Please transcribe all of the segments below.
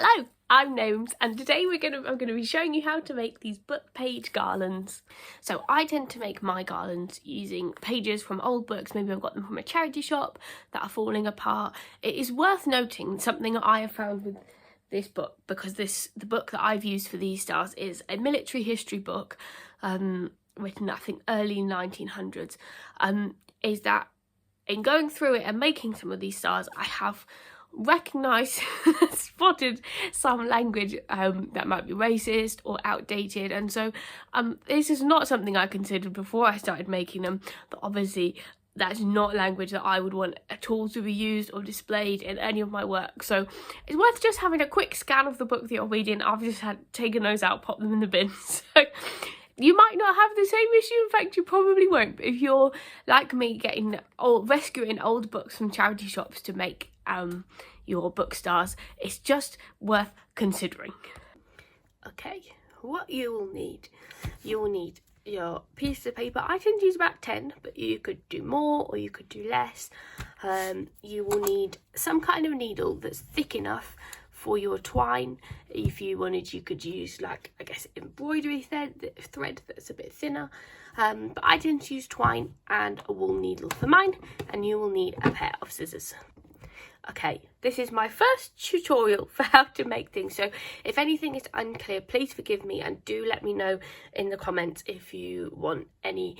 Hello, I'm Gnomes, and today I'm going to be showing you how to make these book page garlands. So I tend to make my garlands using pages from old books. Maybe I've got them from a charity shop that are falling apart. It is worth noting something that I have found with this book, because the book that I've used for these stars is a military history book written, I think, early 1900s, is that in going through it and making some of these stars, I have recognised, spotted some language that might be racist or outdated, and so this is not something I considered before I started making them, but obviously that's not language that I would want at all to be used or displayed in any of my work. So it's worth just having a quick scan of the book that you're reading. I've just taken those out, pop them in the bin. So you might not have the same issue. In fact, you probably won't. But if you're like me, rescuing old books from charity shops to make your book stars, it's just worth considering. Okay, what you will need your piece of paper. I tend to use about 10, but you could do more or you could do less. You will need some kind of needle that's thick enough for your twine. If you wanted, you could use, like, I guess, embroidery thread that's a bit thinner, but I tend to use twine and a wool needle for mine, and you will need a pair of scissors. Okay, this is my first tutorial for how to make things, so if anything is unclear, please forgive me, and do let me know in the comments if you want any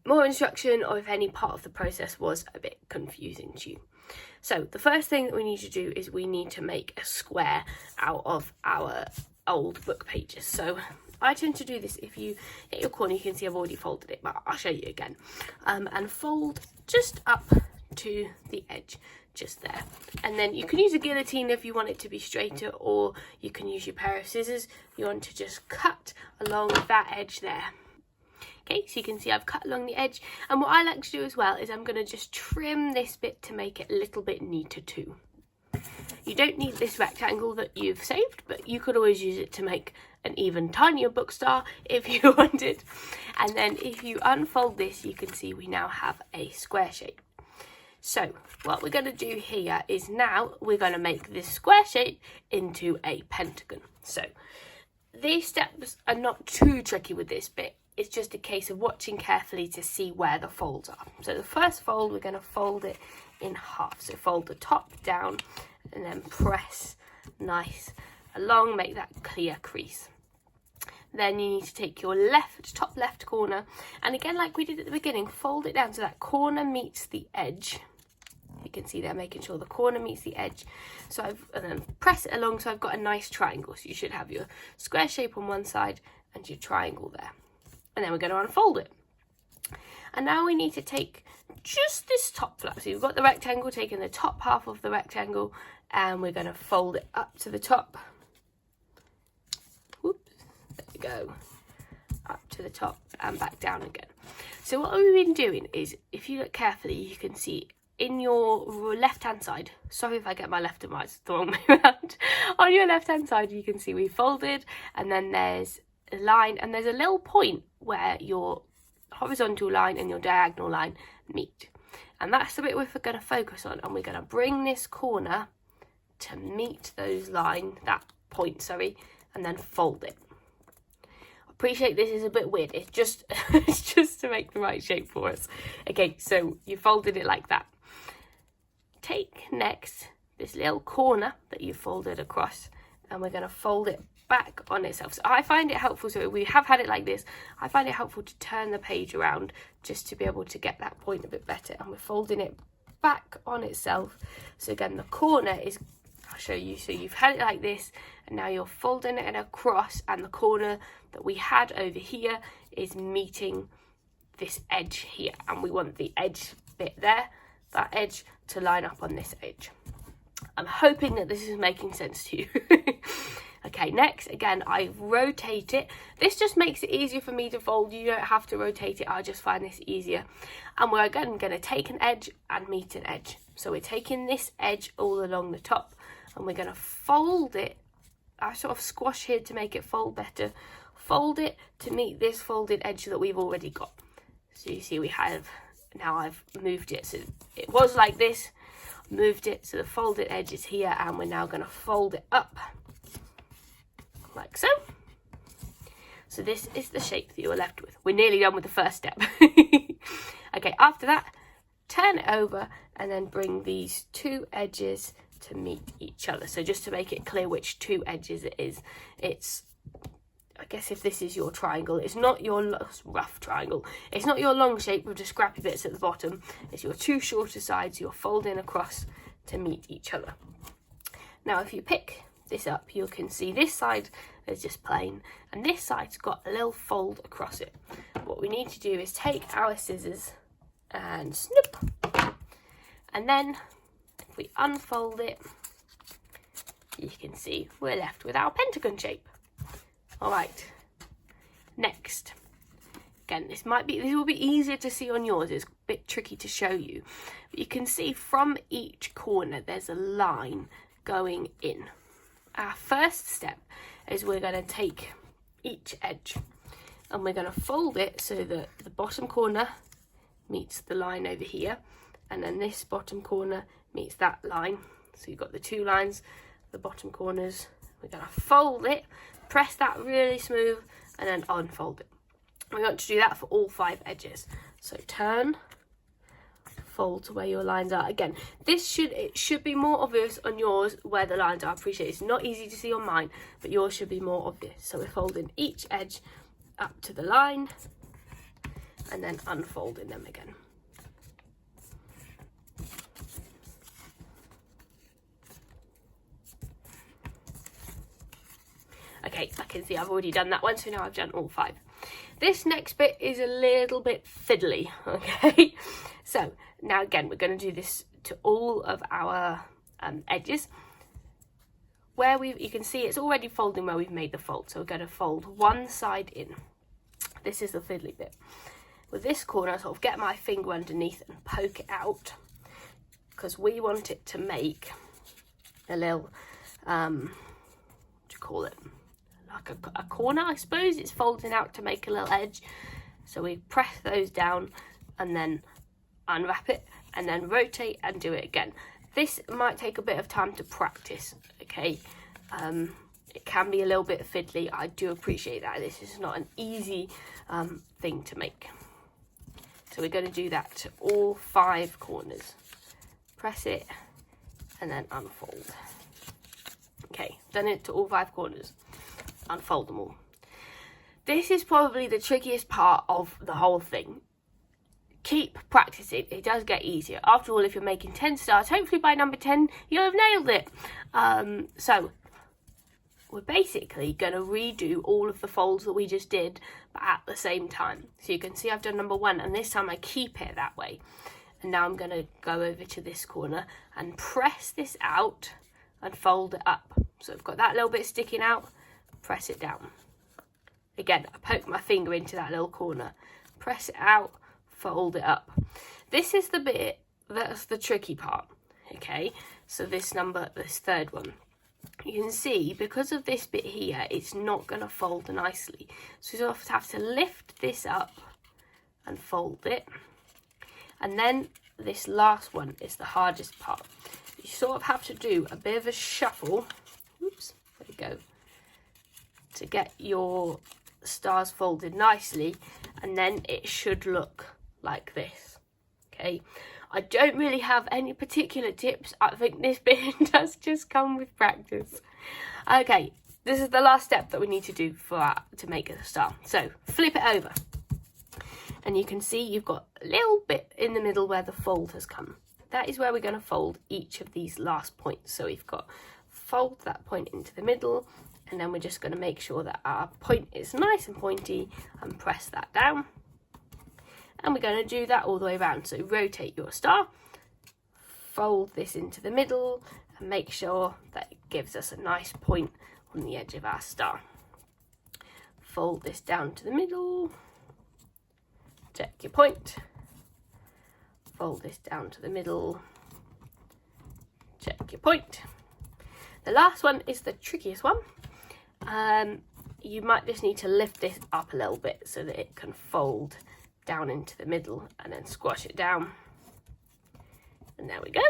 more instruction, or if any part of the process was a bit confusing to you. So the first thing that we need to do is we need to make a square out of our old book pages. So I tend to do this. If you hit your corner, you can see I've already folded it, but I'll show you again. And fold just up to the edge, just there. And then you can use a guillotine if you want it to be straighter, or you can use your pair of scissors. You want to just cut along that edge there. Okay, so you can see I've cut along the edge, and what I like to do as well is I'm going to just trim this bit to make it a little bit neater too. You don't need this rectangle that you've saved, but you could always use it to make an even tinier book star if you wanted. And then if you unfold this, you can see we now have a square shape. So what we're going to do here is now we're going to make this square shape into a pentagon. So these steps are not too tricky with this bit. It's just a case of watching carefully to see where the folds are. So the first fold, we're going to fold it in half. So fold the top down and then press nice along, make that clear crease. Then you need to take your top left corner, and again, like we did at the beginning, fold it down so that corner meets the edge. You can see there, making sure the corner meets the edge. So and then press it along so I've got a nice triangle. So you should have your square shape on one side and your triangle there. And then we're going to unfold it. And now we need to take just this top flap. So you've got the rectangle, taking the top half of the rectangle, and we're going to fold it up to the top. Whoops, there we go. Up to the top and back down again. So what we've been doing is, if you look carefully, you can see in your left hand side, sorry if I get my left and right the wrong way around, on your left hand side you can see we folded, and then there's a line, and there's a little point where your horizontal line and your diagonal line meet, and that's the bit we're going to focus on, and we're going to bring this corner to meet that point, and then fold it. Appreciate this is a bit weird, it's just it's just to make the right shape for us. Okay, so you folded it like that. Take next this little corner that you folded across, and we're going to fold it back on itself. So I find it helpful, so we have had it like this, I find it helpful to turn the page around just to be able to get that point a bit better, and we're folding it back on itself. So again, the corner is, I'll show you, so you've had it like this, and now you're folding it across, and the corner that we had over here is meeting this edge here, and we want the edge bit there, that edge, to line up on this edge. I'm hoping that this is making sense to you. Okay, next, again, I rotate it. This just makes it easier for me to fold. You don't have to rotate it, I just find this easier. And we're again going to take an edge and meet an edge. So we're taking this edge all along the top, and we're going to fold it. I sort of squash here to make it fold better. Fold it to meet this folded edge that we've already got. So you see we have, now I've moved it. So it was like this. moved it so the folded edge is here, and we're now going to fold it up like so. So this is the shape that you're left with. We're nearly done with the first step. Okay, after that, turn it over and then bring these two edges to meet each other. So just to make it clear which two edges it is, it's, I guess if this is your triangle, it's not your rough triangle. It's not your long shape with the scrappy bits at the bottom. It's your two shorter sides you're folding across to meet each other. Now, if you pick this up, you can see this side is just plain, and this side's got a little fold across it. What we need to do is take our scissors and snip, and then if we unfold it, you can see we're left with our pentagon shape. All right, next, again, this will be easier to see on yours. It's a bit tricky to show you, but you can see from each corner there's a line going in. Our first step is we're going to take each edge and we're going to fold it so that the bottom corner meets the line over here, and then this bottom corner meets that line. So you've got the two lines, the bottom corners. We're going to fold it, press that really smooth, and then unfold it. We want to do that for all 5 edges. So turn, fold to where your lines are. Again, it should be more obvious on yours where the lines are. I appreciate it's not easy to see on mine, but yours should be more obvious. So we're folding each edge up to the line and then unfolding them again. Okay, I can see I've already done that one, so now I've done all 5. This next bit is a little bit fiddly, okay? So now again, we're going to do this to all of our edges. Where you can see it's already folding where we've made the fold, so we're going to fold one side in. This is the fiddly bit. With this corner, I sort of get my finger underneath and poke it out, because we want it to make a little, what do you call it? Like a corner, I suppose. It's folding out to make a little edge. So we press those down and then unwrap it and then rotate and do it again. This might take a bit of time to practice, okay? It can be a little bit fiddly. I do appreciate that. This is not an easy thing to make. So we're going to do that to all 5 corners. Press it and then unfold. Okay, done it to all 5 corners. Unfold them all. This is probably the trickiest part of the whole thing. Keep practicing. It does get easier. After all, if you're making 10 stars, hopefully by number 10 you'll have nailed it. So we're basically going to redo all of the folds that we just did, but at the same time. So you can see I've done number 1, and this time I keep it that way. And now I'm going to go over to this corner and press this out and fold it up. So I've got that little bit sticking out, press it down. Again, I poke my finger into that little corner, press it out, fold it up. This is the bit that's the tricky part, okay? So this 3rd one. You can see, because of this bit here, it's not going to fold nicely. So you have to lift this up and fold it. And then this last one is the hardest part. You sort of have to do a bit of a shuffle. Oops, there we go. To get your stars folded nicely, and then it should look like this, okay? I don't really have any particular tips. I think this bit does just come with practice. Okay, this is the last step that we need to do to make a star. So flip it over, and you can see you've got a little bit in the middle where the fold has come. That is where we're going to fold each of these last points. So we've got fold that point into the middle, and then we're just going to make sure that our point is nice and pointy and press that down. And we're going to do that all the way around. So rotate your star, fold this into the middle, and make sure that it gives us a nice point on the edge of our star. Fold this down to the middle, check your point, fold this down to the middle, check your point. The last one is the trickiest one. You might just need to lift this up a little bit so that it can fold down into the middle, and then squash it down, and there we go.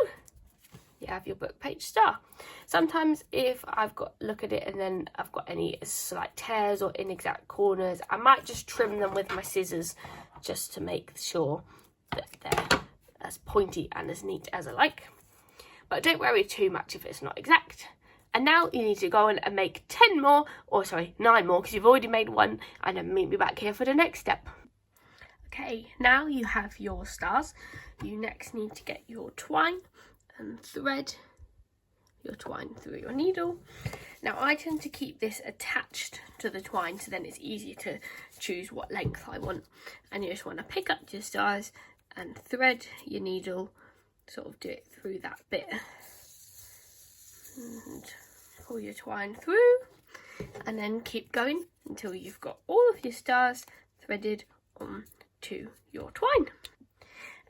you have your book page star. Sometimes if I've got, look at it and then I've got any slight tears or inexact corners, I might just trim them with my scissors just to make sure that they're as pointy and as neat as I like. But don't worry too much if it's not exact. And now you need to go on and make 9 more, because you've already made one, and then meet me back here for the next step. Okay, now you have your stars. You next need to get your twine and thread your twine through your needle. Now I tend to keep this attached to the twine, so then it's easier to choose what length I want. And you just want to pick up your stars and thread your needle, sort of do it through that bit. And pull your twine through, and then keep going until you've got all of your stars threaded onto your twine.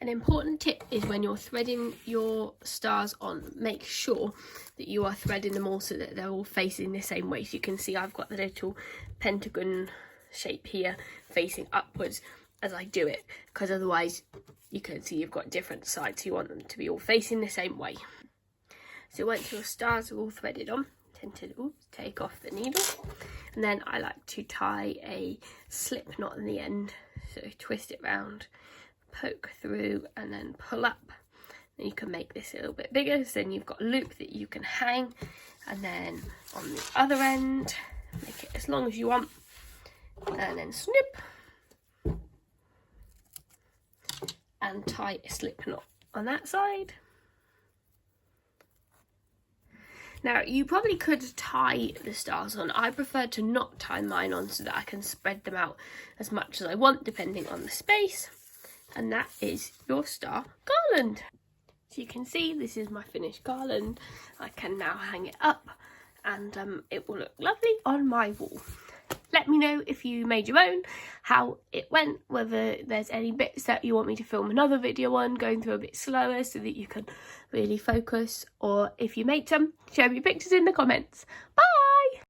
An important tip is when you're threading your stars on, make sure that you are threading them all so that they're all facing the same way. So you can see I've got the little pentagon shape here facing upwards as I do it, because otherwise you can see you've got different sides. You want them to be all facing the same way. So once your stars are all threaded on, tend to take off the needle, and then I like to tie a slip knot in the end. So twist it round, poke through, and then pull up. Then you can make this a little bit bigger, so then you've got a loop that you can hang, and then on the other end make it as long as you want, and then snip and tie a slip knot on that side. Now you probably could tie the stars on. I prefer to not tie mine on so that I can spread them out as much as I want depending on the space. And that is your star garland. So you can see this is my finished garland. I can now hang it up, and it will look lovely on my wall. Let me know if you made your own, how it went, whether there's any bits that you want me to film another video on, going through a bit slower so that you can really focus, or if you made some, show me pictures in the comments. Bye!